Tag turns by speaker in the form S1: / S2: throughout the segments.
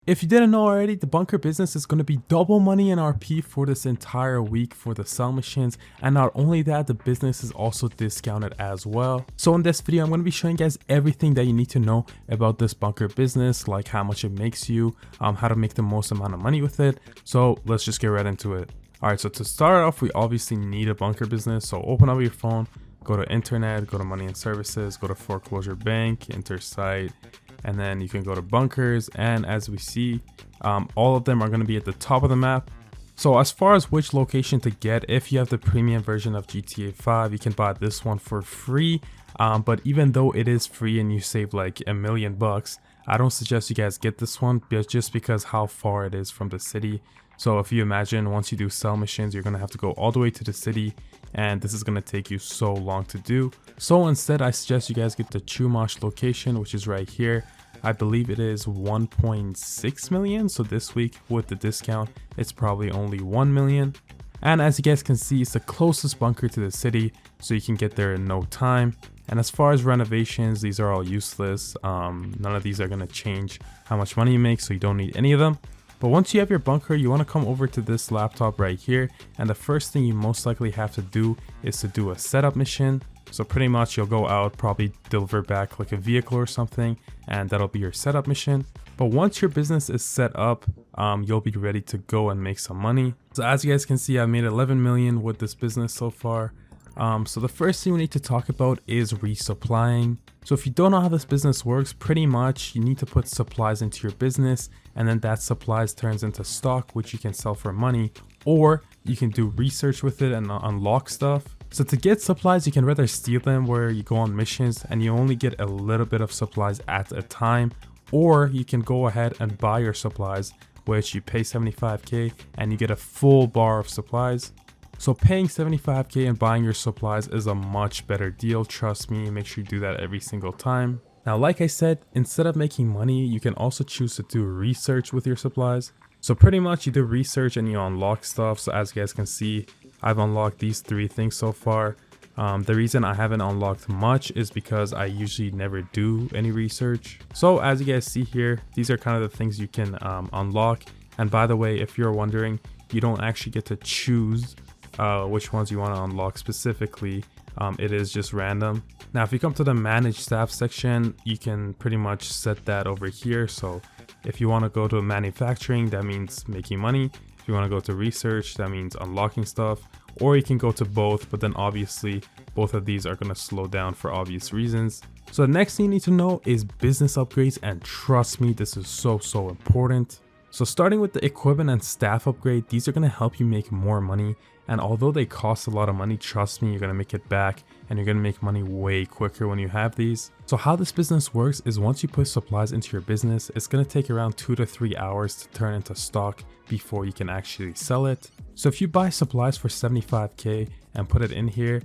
S1: If you didn't know already, the bunker business is going to be double money in RP for this entire week for the sell machines, and not only that, the business is also discounted as well. So in this video, I'm going to be showing you guys everything that you need to know about this bunker business, like how much it makes you, how to make the most amount of money with it. So let's just get right into it. Alright, so to start off, we obviously need a bunker business. So open up your phone, go to internet, go to money and services, go to foreclosure bank, enter site, and then you can go to bunkers. And as we see, all of them are going to be at the top of the map. So as far as which location to get, if you have the premium version of GTA 5, you can buy this one for free. But even though it is free and you save like $1 million, I don't suggest you guys get this one just because how far it is from the city. So if you imagine, once you do sell missions, you're going to have to go all the way to the city, and this is going to take you so long to do. So instead, I suggest you guys get the Chumash location, which is right here. I believe it is 1.6 million. So this week with the discount, it's probably only 1 million. And as you guys can see, it's the closest bunker to the city, so you can get there in no time. And as far as renovations, these are all useless. None of these are going to change how much money you make, so you don't need any of them. But once you have your bunker, you want to come over to this laptop right here, and the first thing you most likely have to do is to do a setup mission. So pretty much you'll go out, probably deliver back like a vehicle or something, and that'll be your setup mission. But once your business is set up, you'll be ready to go and make some money. So as you guys can see, I made 11 million with this business so far. So the first thing we need to talk about is resupplying. So if you don't know how this business works, pretty much you need to put supplies into your business, and then that supplies turns into stock, which you can sell for money, or you can do research with it and unlock stuff. So to get supplies, you can rather steal them where you go on missions and you only get a little bit of supplies at a time, or you can go ahead and buy your supplies, which you pay 75k and you get a full bar of supplies. So paying 75k and buying your supplies is a much better deal, trust me. Make sure you do that every single time. Now, like I said, instead of making money, you can also choose to do research with your supplies. So pretty much you do research and you unlock stuff. So as you guys can see, I've unlocked these 3 things so far. The reason I haven't unlocked much is because I usually never do any research. So as you guys see here, these are kind of the things you can unlock. And by the way, if you're wondering, you don't actually get to choose which ones you want to unlock specifically. It is just random. Now if you come to the manage staff section, you can pretty much set that over here. So if you want to go to manufacturing, that means making money. If you want to go to research, that means unlocking stuff, or you can go to both, but then obviously both of these are going to slow down for obvious reasons. So the next thing you need to know is business upgrades, and trust me, this is so important. So starting with the equipment and staff upgrade, these are going to help you make more money. And although they cost a lot of money, trust me, you're going to make it back and you're going to make money way quicker when you have these. So how this business works is once you put supplies into your business, it's going to take around 2 to 3 hours to turn into stock before you can actually sell it. So if you buy supplies for 75k and put it in here,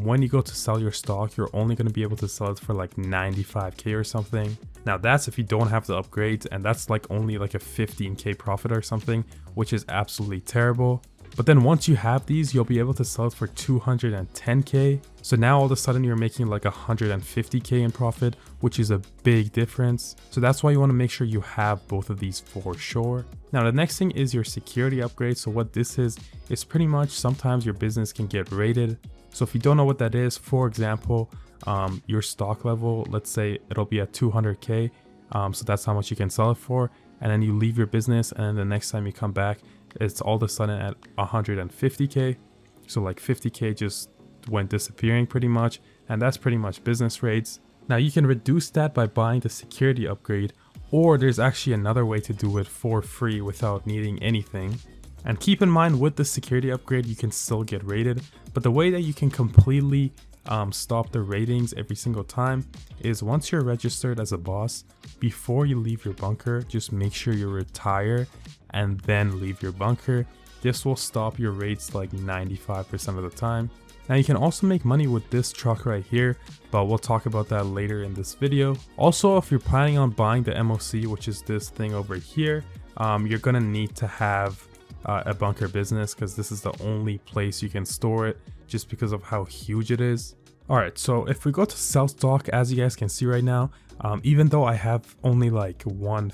S1: when you go to sell your stock, you're only going to be able to sell it for like 95k or something. Now that's if you don't have the upgrades, and that's like only like a 15k profit or something, which is absolutely terrible. But then once you have these, you'll be able to sell it for 210k. So now all of a sudden you're making like 150k in profit, which is a big difference. So that's why you want to make sure you have both of these for sure. Now the next thing is your security upgrade. So what this is pretty much sometimes your business can get raided. So if you don't know what that is, for example, your stock level, let's say it'll be at 200k. So that's how much you can sell it for. And then you leave your business, and then the next time you come back, it's all of a sudden at 150k. So like 50k just went disappearing pretty much, and that's pretty much business rates. Now you can reduce that by buying the security upgrade, or there's actually another way to do it for free without needing anything. And keep in mind, with the security upgrade you can still get raided, but the way that you can completely stop the ratings every single time is once you're registered as a boss, before you leave your bunker, just make sure you retire and then leave your bunker. This will stop your rates like 95% of the time. Now you can also make money with this truck right here, but we'll talk about that later in this video. Also, if you're planning on buying the MOC, which is this thing over here, you're gonna need to have a bunker business, because this is the only place you can store it just because of how huge it is. Alright, so if we go to sell stock, as you guys can see right now, even though I have only like one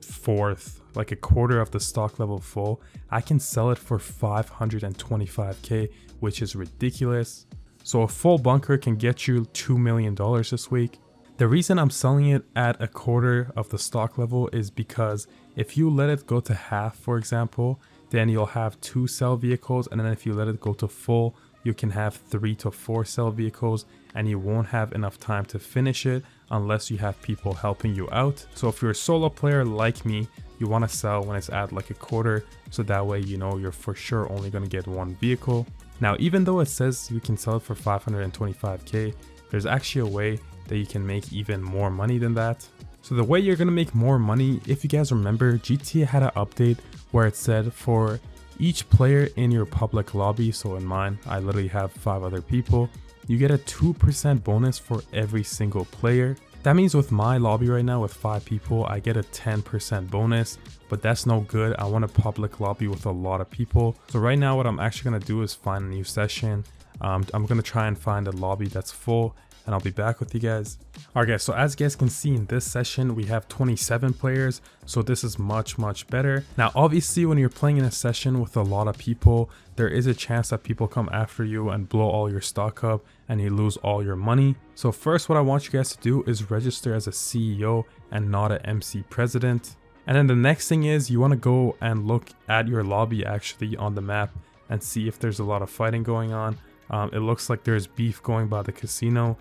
S1: fourth, like a quarter of the stock level full, I can sell it for 525k, which is ridiculous. So a full bunker can get you $2 million this week. The reason I'm selling it at a quarter of the stock level is because if you let it go to half, for example, then you'll have 2 sell vehicles, and then if you let it go to full, you can have 3 to 4 sell vehicles, and you won't have enough time to finish it unless you have people helping you out. So if you're a solo player like me, you want to sell when it's at like a quarter, so that way you know you're for sure only going to get 1 vehicle. Now, even though it says you can sell it for 525k, there's actually a way that you can make even more money than that. So the way you're going to make more money, if you guys remember, GTA had an update where it said for each player in your public lobby, so in mine, I literally have 5 other people, you get a 2% bonus for every single player. That means with my lobby right now with 5 people, I get a 10% bonus, but that's no good. I want a public lobby with a lot of people. So right now what I'm actually going to do is find a new session. I'm going to try and find a lobby that's full, and I'll be back with you guys. Alright guys, so as you guys can see in this session, we have 27 players, so this is much better. Now obviously when you're playing in a session with a lot of people, there is a chance that people come after you and blow all your stock up and you lose all your money. So first what I want you guys to do is register as a CEO and not an MC president. And then the next thing is you want to go and look at your lobby actually on the map and see if there's a lot of fighting going on. It looks like there's beef going by the casino.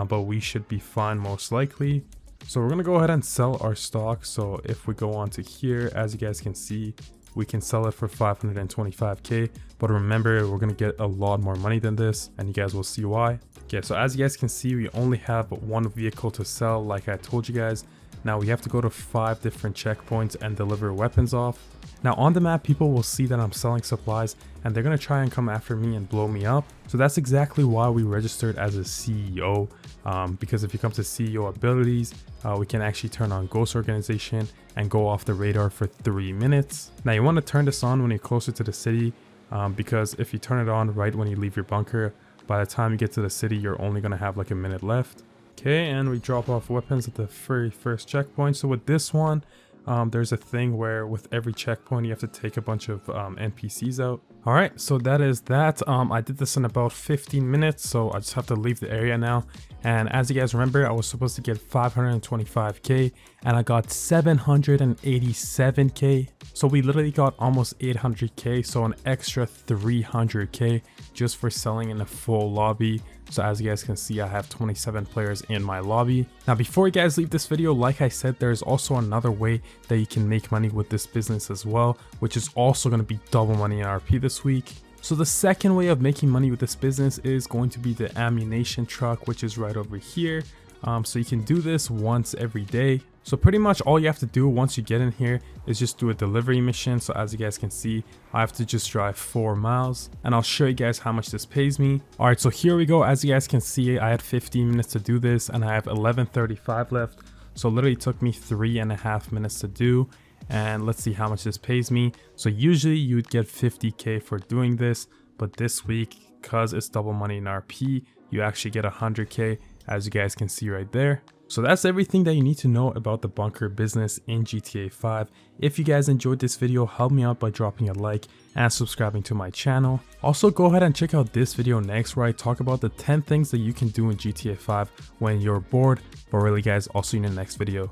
S1: But we should be fine most likely. So we're going to go ahead and sell our stock. So if we go on to here, as you guys can see, we can sell it for 525k. But remember, we're going to get a lot more money than this, and you guys will see why. Okay, so as you guys can see, we only have 1 vehicle to sell, like I told you guys. Now we have to go to 5 different checkpoints and deliver weapons off. Now on the map, people will see that I'm selling supplies and they're going to try and come after me and blow me up. So that's exactly why we registered as a CEO, because if you come to CEO abilities, we can actually turn on Ghost Organization and go off the radar for 3 minutes. Now you want to turn this on when you're closer to the city, because if you turn it on right when you leave your bunker, by the time you get to the city, you're only going to have like a minute left. Okay, and we drop off weapons at the very first checkpoint. So with this one, there's a thing where with every checkpoint you have to take a bunch of NPCs out. All right, so that is that. I did this in about 15 minutes, so I just have to leave the area now. And as you guys remember, I was supposed to get 525k and I got 787k. So we literally got almost 800k, so an extra 300k just for selling in a full lobby. So as you guys can see, I have 27 players in my lobby. Now before you guys leave this video, like I said, there's also another way that you can make money with this business as well, which is also going to be double money in RP this week. So the second way of making money with this business is going to be the ammunition truck, which is right over here. So you can do this once every day. So pretty much all you have to do once you get in here is just do a delivery mission. So as you guys can see, I have to just drive 4 miles, and I'll show you guys how much this pays me. All right, so here we go. As you guys can see, I had 15 minutes to do this and I have 11:35 left. So literally it took me 3.5 minutes to do. And let's see how much this pays me. So usually you'd get 50k for doing this, but this week, because it's double money in RP, you actually get 100k, as you guys can see right there. So that's everything that you need to know about the bunker business in GTA 5. If you guys enjoyed this video, help me out by dropping a like and subscribing to my channel. Also go ahead and check out this video next, where I talk about the 10 things that you can do in GTA 5 when you're bored. But really guys, I'll see you in the next video.